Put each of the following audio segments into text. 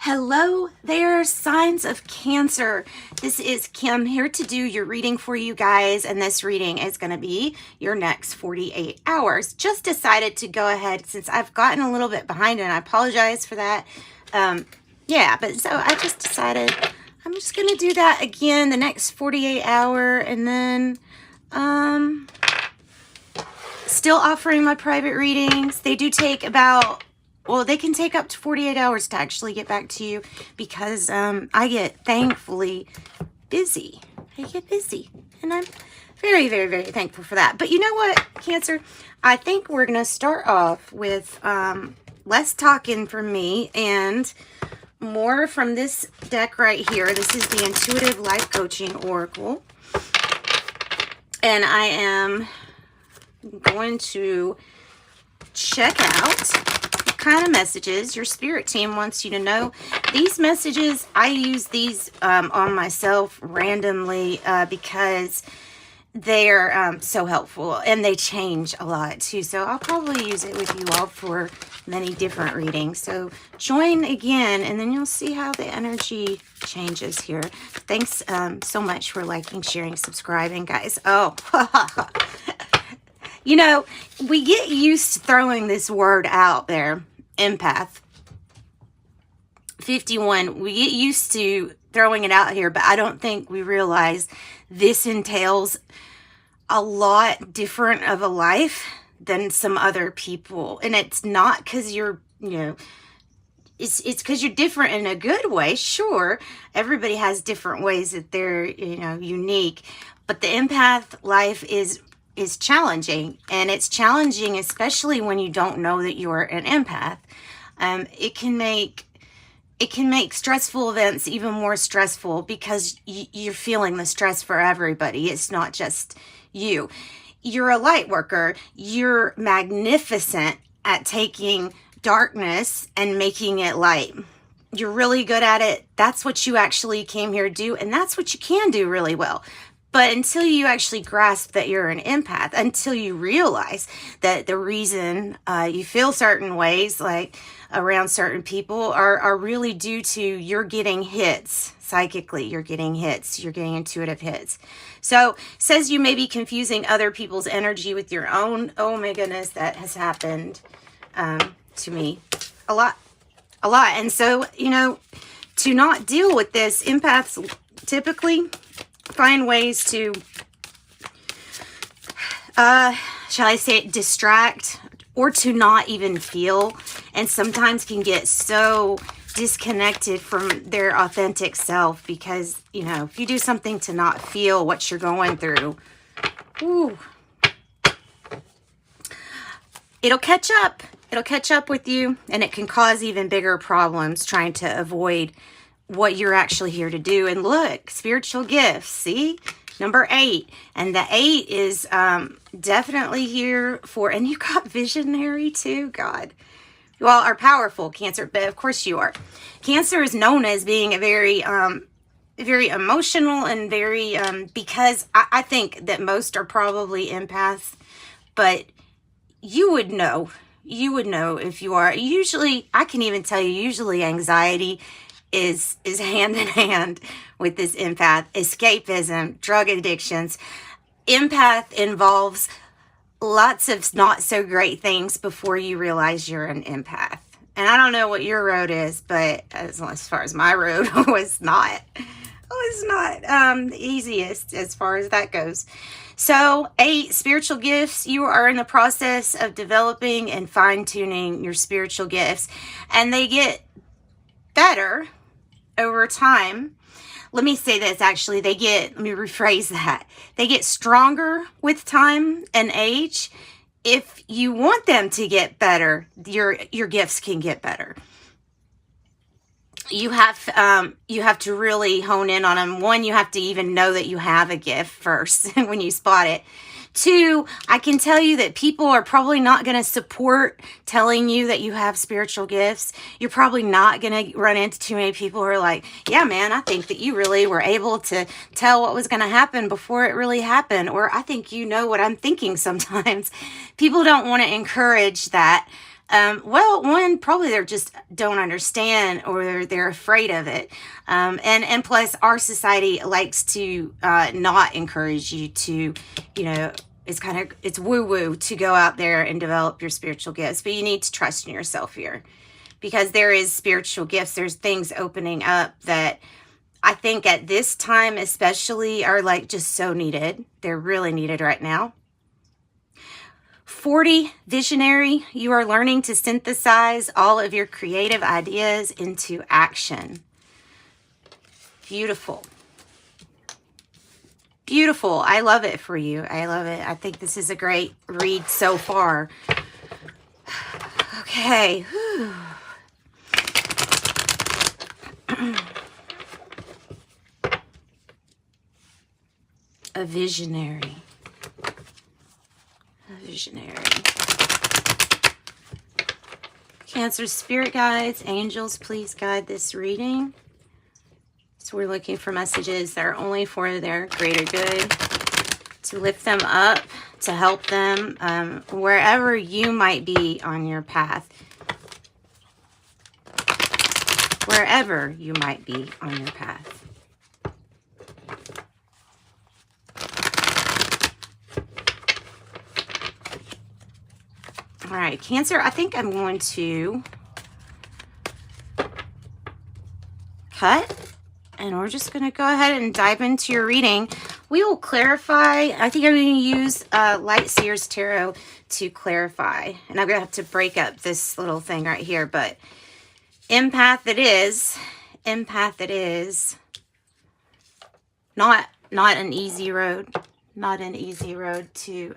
Hello there, signs of Cancer. This is Kim here to do your reading for you guys, and this reading is going to be your next 48 hours. Just decided to go ahead since I've gotten a little bit behind, and I apologize for that. But so I just decided I'm just going to do that again the next 48 hour, and then still offering my private readings. They do take about, well, they can take up to 48 hours to actually get back to you because I get thankfully busy. I get busy, and I'm very, very, very thankful for that. But you know what, Cancer? I think we're going to start off with less talking from me and more from this deck right here. This is the Intuitive Life Coaching Oracle. And I am going to check out what kind of messages your spirit team wants you to know. These messages, I use these on myself randomly because they're so helpful, and they change a lot too. So I'll probably use it with you all for many different readings. So join again, and then you'll see how the energy changes here. Thanks so much for liking, sharing, subscribing, guys. Oh, you know, we get used to throwing this word out there, empath. 51, we get used to throwing it out here, but I don't think we realize this entails a lot different of a life than some other people. And it's not because you're, it's because you're different in a good way. Sure, everybody has different ways that they're, unique. But the empath life is challenging, and it's challenging especially when you don't know that you're an empath. It can make stressful events even more stressful because you're feeling the stress for everybody. It's not just you. You're a light worker. You're magnificent at taking darkness and making it light. You're really good at it. That's what you actually came here to do, and that's what you can do really well. But until you actually grasp that you're an empath, until you realize that the reason you feel certain ways, like around certain people, are really due to you're getting hits psychically, you're getting intuitive hits. So it says you may be confusing other people's energy with your own. Oh my goodness, that has happened to me a lot. And so, to not deal with this, empaths typically find ways to, shall I say it, distract, or to not even feel, and sometimes can get so disconnected from their authentic self because, if you do something to not feel what you're going through, it'll catch up. It'll catch up with you, and it can cause even bigger problems trying to avoid what you're actually here to do. And look, spiritual gifts, see? Number 8. And the 8 is definitely here for, and you got visionary too, God. You all are powerful, Cancer, but of course you are. Cancer is known as being a very emotional and very, because I think that most are probably empaths, but you would know if you are. Usually, I can even tell you, usually anxiety is hand in hand with this empath. Escapism, drug addictions. Empath involves lots of not so great things before you realize you're an empath. And I don't know what your road is, but as far as my road was not the easiest as far as that goes. So 8, spiritual gifts. You are in the process of developing and fine-tuning your spiritual gifts, and they get better over time. Let me say this, actually, let me rephrase that. They get stronger with time and age. If you want them to get better, your gifts can get better. You have to really hone in on them. 1, you have to even know that you have a gift first when you spot it. 2, I can tell you that people are probably not going to support telling you that you have spiritual gifts. You're probably not going to run into too many people who are like, yeah, man, I think that you really were able to tell what was going to happen before it really happened. Or I think you know what I'm thinking sometimes. People don't want to encourage that. Well, one, probably they're just don't understand, or they're afraid of it. And plus our society likes to not encourage you to, it's woo woo to go out there and develop your spiritual gifts, but you need to trust in yourself here, because there is spiritual gifts. There's things opening up that I think at this time especially are like just so needed. They're really needed right now. 40, visionary, you are learning to synthesize all of your creative ideas into action. Beautiful. Beautiful. I love it for you. I love it. I think this is a great read so far. Okay. A visionary. A visionary. Cancer spirit guides, angels, please guide this reading. So we're looking for messages that are only for their greater good, to lift them up, to help them wherever you might be on your path. Wherever you might be on your path. All right, Cancer, I think I'm going to cut, and we're just going to go ahead and dive into your reading. We will clarify. I think I'm going to use Light Seers Tarot to clarify, and I'm going to have to break up this little thing right here, but empath it is. Empath it is. Not an easy road. Not an easy road to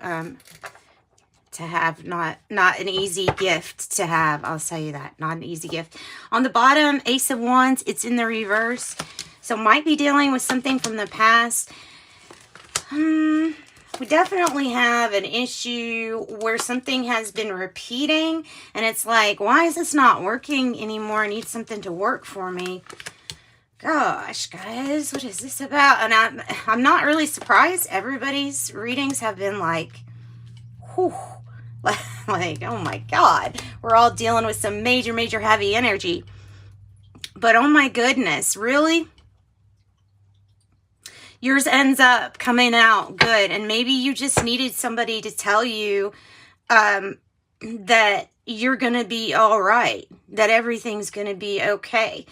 have, not an easy gift to have. I'll tell you that. Not an easy gift. On the bottom, Ace of Wands, it's in the reverse. So might be dealing with something from the past. We definitely have an issue where something has been repeating, and it's like, why is this not working anymore? I need something to work for me. Gosh, guys, what is this about? And I'm not really surprised. Everybody's readings have been like, whew. Like, oh my God, we're all dealing with some major heavy energy. But oh my goodness, really? Yours ends up coming out good. And maybe you just needed somebody to tell you that you're going to be all right, that everything's going to be okay.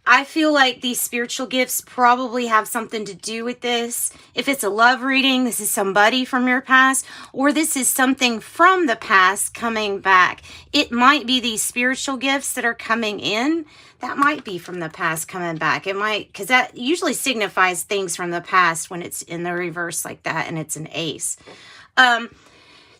I feel like these spiritual gifts probably have something to do with this. If it's a love reading, this is somebody from your past, or this is something from the past coming back. It might be these spiritual gifts that are coming in. That might be from the past coming back. It might, because that usually signifies things from the past when it's in the reverse like that and it's an ace.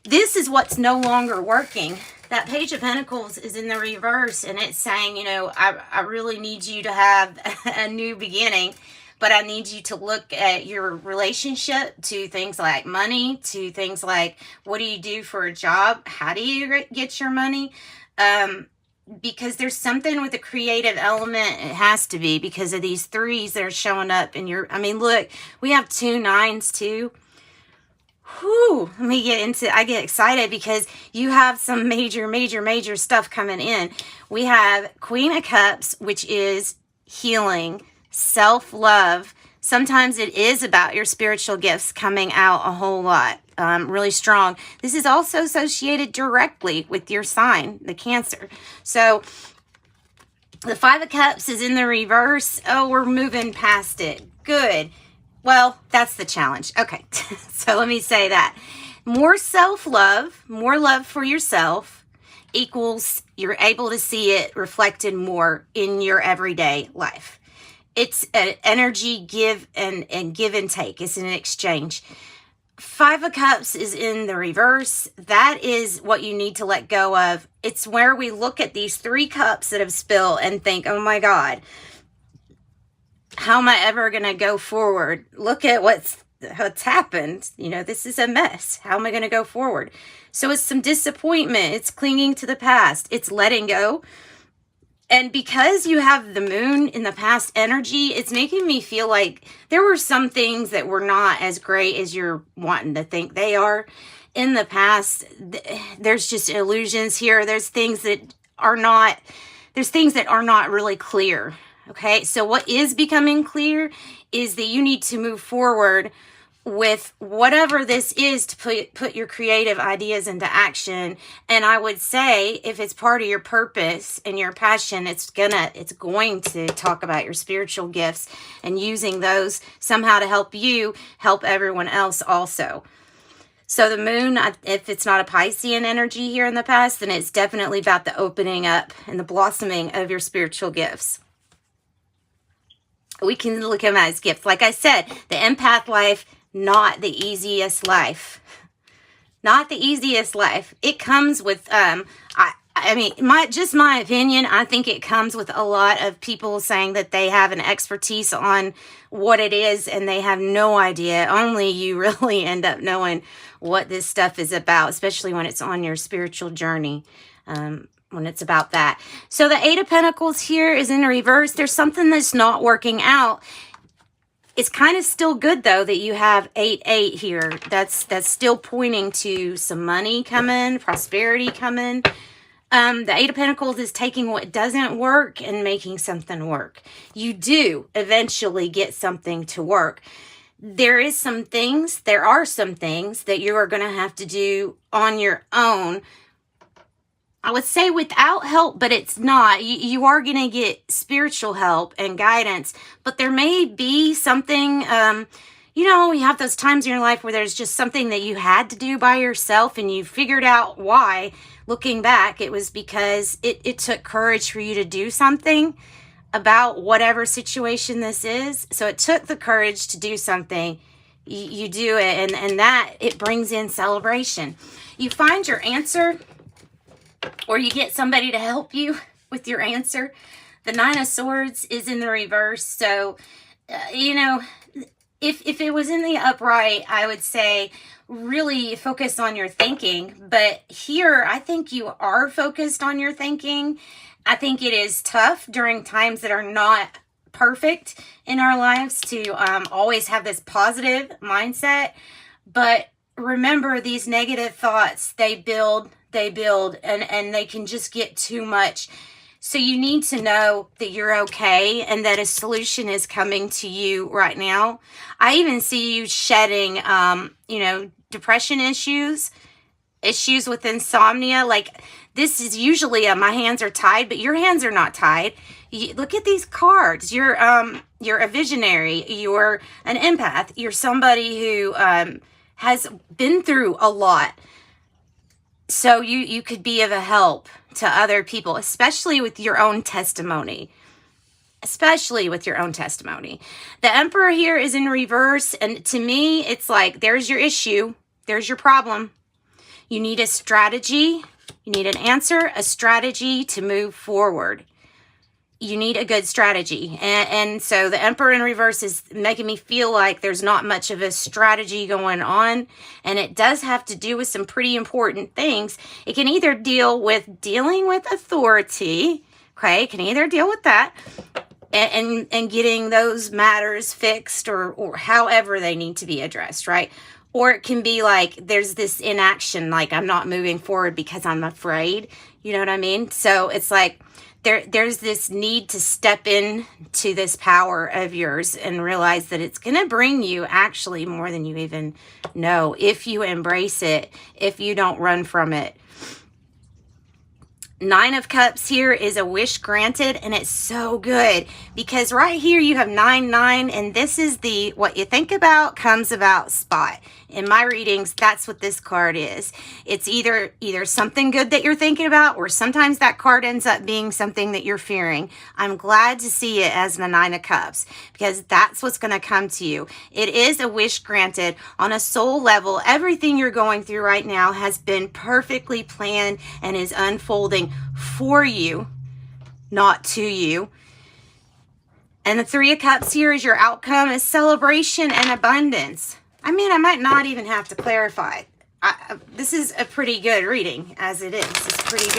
This is what's no longer working. That Page of Pentacles is in the reverse, and it's saying, you know, I really need you to have a new beginning, but I need you to look at your relationship to things like money, to things like, what do you do for a job? How do you get your money? Because there's something with the creative element. It has to be because of these threes that are showing up in your, I mean, look, we have 2 9s too. Whew, let me get into, I get excited because you have some major stuff coming in. We have Queen of Cups, which is healing, self-love. Sometimes it is about your spiritual gifts coming out a whole lot, really strong. This is also associated directly with your sign, the Cancer. So the 5 of Cups is in the reverse. Oh, we're moving past it. Good. Well, that's the challenge. Okay, so let me say that. More self-love, more love for yourself equals you're able to see it reflected more in your everyday life. It's an energy give and take. It's an exchange. 5 of Cups is in the reverse. That is what you need to let go of. It's where we look at these 3 cups that have spilled and think, oh my God, how am I ever going to go forward? Look at what's happened. You know, this is a mess. How am I going to go forward? So it's some disappointment. It's clinging to the past. It's letting go. And because you have the moon in the past energy, it's making me feel like there were some things that were not as great as you're wanting to think they are. in the past, there's just illusions here. There's things that are not, really clear. Okay, so what is becoming clear is that you need to move forward with whatever this is to put your creative ideas into action. And I would say if it's part of your purpose and your passion, it's going to talk about your spiritual gifts and using those somehow to help you help everyone else also. So the moon, if it's not a Piscean energy here in the past, then it's definitely about the opening up and the blossoming of your spiritual gifts. We can look at them as gifts. Like I said, the empath life, not the easiest life. Not the easiest life. It comes with, my opinion, I think it comes with a lot of people saying that they have an expertise on what it is and they have no idea. Only you really end up knowing what this stuff is about, especially when it's on your spiritual journey. When it's about that. So the Eight of Pentacles here is in reverse. There's something that's not working out. It's kind of still good though that you have 8-8 here. That's still pointing to some money coming, prosperity coming. The Eight of Pentacles is taking what doesn't work and making something work. You do eventually get something to work. There are some things that you are going to have to do on your own. I would say without help, but it's not. You are going to get spiritual help and guidance, but there may be something, you have those times in your life where there's just something that you had to do by yourself and you figured out why. Looking back, it was because it took courage for you to do something about whatever situation this is. So it took the courage to do something. You do it, and that, it brings in celebration. You find your answer, or you get somebody to help you with your answer. The Nine of Swords is in the reverse. So, if it was in the upright, I would say really focus on your thinking. But here, I think you are focused on your thinking. I think it is tough during times that are not perfect in our lives to always have this positive mindset. But remember, these negative thoughts, they build, and they can just get too much. So you need to know that you're okay and that a solution is coming to you right now. I even see you shedding, depression issues with insomnia. Like, this is usually my hands are tied, but your hands are not tied. Look at these cards. You're a visionary. You're an empath. You're somebody who has been through a lot. So you could be of a help to other people, especially with your own testimony. The Emperor here is in reverse. And to me, it's like, there's your issue. There's your problem. You need a strategy. You need an answer, a strategy to move forward. You need a good strategy. And so the Emperor in reverse is making me feel like there's not much of a strategy going on. And it does have to do with some pretty important things. It can either dealing with authority. Okay, it can either deal with that and getting those matters fixed or however they need to be addressed, right? Or it can be like there's this inaction, like I'm not moving forward because I'm afraid. You know what I mean? So it's like there's this need to step in to this power of yours and realize that it's going to bring you actually more than you even know if you embrace it, if you don't run from it. Nine of Cups here is a wish granted, and it's so good because right here you have 9-9, and this is the what you think about comes about spot. In my readings, that's what this card is. It's either something good that you're thinking about, or sometimes that card ends up being something that you're fearing. I'm glad to see it as the Nine of Cups because that's what's going to come to you. It is a wish granted on a soul level. Everything you're going through right now has been perfectly planned and is unfolding for you, not to you. And the Three of Cups here is your outcome is celebration and abundance. I mean, I might not even have to clarify. This is a pretty good reading as it is. It's pretty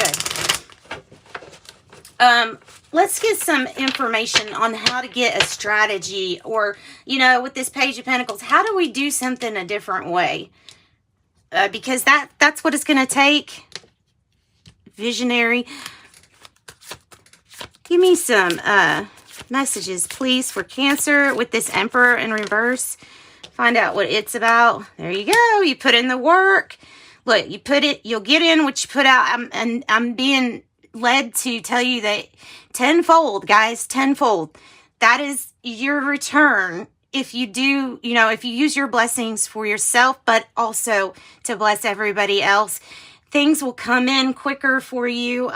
good. Let's get some information on how to get a strategy or, with this Page of Pentacles, how do we do something a different way? because that's what it's going to take. Visionary. Give me some messages, please, for Cancer with this Emperor in reverse. Find out what it's about. There you go. You put in the work. Look, you put it, you'll get in what you put out. I'm being led to tell you that tenfold, guys, tenfold. That is your return if you do, you know, if you use your blessings for yourself, but also to bless everybody else. Things will come in quicker for you.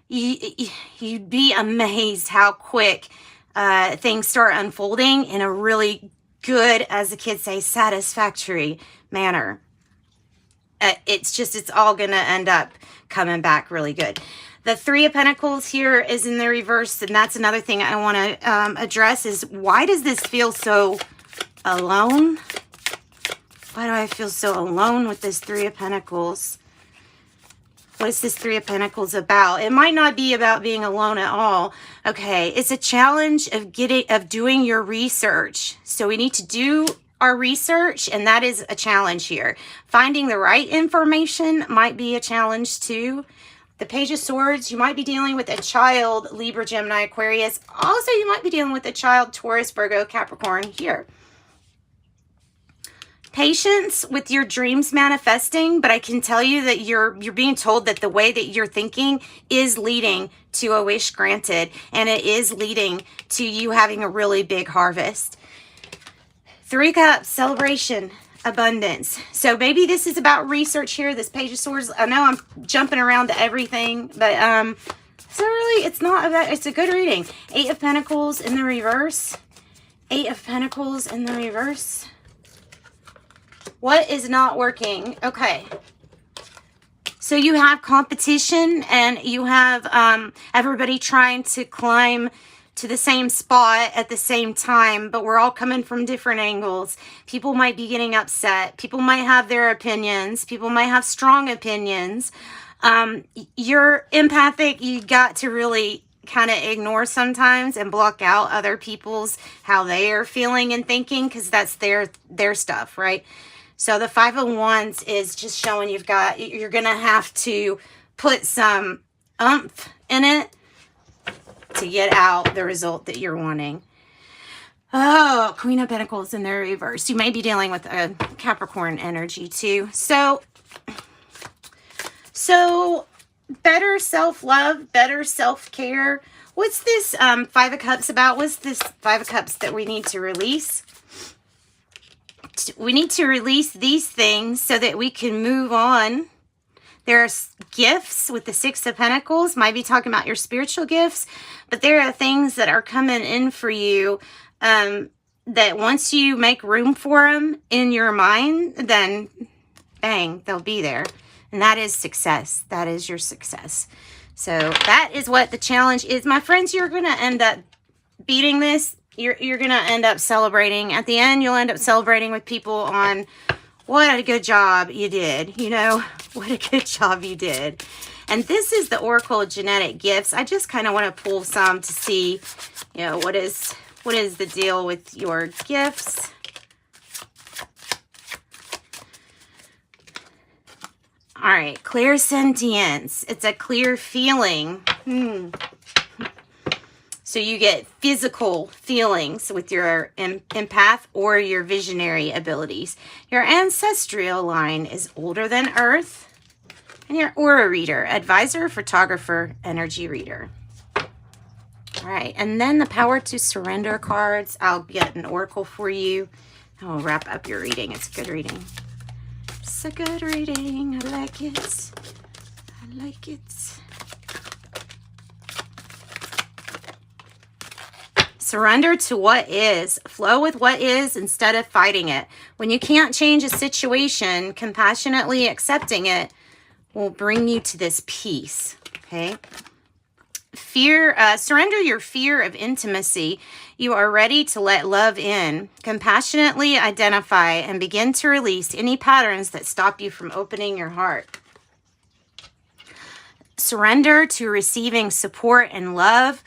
You'd be amazed how quick things start unfolding in a really good, as the kids say, satisfactory manner. It's all going to end up coming back really good. The Three of Pentacles here is in the reverse, and that's another thing I want to address is, why does this feel so alone? Why do I feel so alone with this Three of Pentacles? What is this Three of Pentacles about? It might not be about being alone at all. Okay, it's a challenge of doing your research. So we need to do our research, and that is a challenge here. Finding the right information might be a challenge too. The Page of Swords, you might be dealing with a child, Libra, Gemini, Aquarius. Also, you might be dealing with a child, Taurus, Virgo, Capricorn here. Patience with your dreams manifesting, but I can tell you that you're being told that the way that you're thinking is leading to a wish granted, and it is leading to you having a really big harvest. Three Cups, celebration, abundance. So maybe this is about research here, this Page of Swords. I know I'm jumping around to everything, but so really it's not about, it's a good reading. Eight of Pentacles in the reverse. Eight of Pentacles in the reverse. What is not working? Okay. So you have competition, and you have everybody trying to climb to the same spot at the same time, but we're all coming from different angles. People might be getting upset. People might have their opinions. People might have strong opinions. You're empathic. You got to really kind of ignore sometimes and block out other people's, how they are feeling and thinking, because that's their stuff, right? So the Five of Wands is just showing you're going to have to put some oomph in it to get out the result that you're wanting. Oh, Queen of Pentacles in the reverse. You may be dealing with a Capricorn energy too. So better self-love, better self-care. What's this Five of Cups about? What's this Five of Cups that we need to release? We need to release these things so that we can move on. There's gifts with the Six of Pentacles. Might be talking about your spiritual gifts. But there are things that are coming in for you that once you make room for them in your mind, then bang, they'll be there. And that is success. That is your success. So that is what the challenge is. My friends, you're going to end up beating this. You're going to end up celebrating. At the end, you'll end up celebrating with people on what a good job you did. You know, what a good job you did. And this is the Oracle Genetic Gifts. I just kind of want to pull some to see, you know, what is the deal with your gifts. All right, clairsentience. It's a clear feeling. So you get physical feelings with your empath or your visionary abilities. Your ancestral line is older than Earth. And your aura reader, advisor, photographer, energy reader. All right, and then the power to surrender cards. I'll get an oracle for you. And we'll wrap up your reading. It's a good reading. It's a good reading. I like it. I like it. Surrender to what is. Flow with what is instead of fighting it. When you can't change a situation, compassionately accepting it will bring you to this peace. Okay. Surrender your fear of intimacy. You are ready to let love in. Compassionately identify and begin to release any patterns that stop you from opening your heart. Surrender to receiving support and love.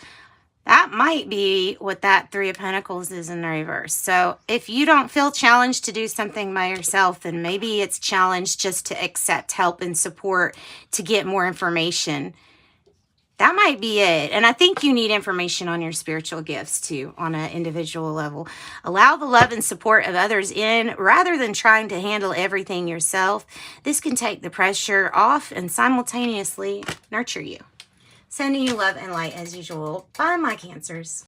That might be what that Three of Pentacles is in the reverse. So if you don't feel challenged to do something by yourself, then maybe it's challenged just to accept help and support to get more information. That might be it. And I think you need information on your spiritual gifts too, on an individual level. Allow the love and support of others in rather than trying to handle everything yourself. This can take the pressure off and simultaneously nurture you. Sending you love and light as usual. Bye, my Cancers.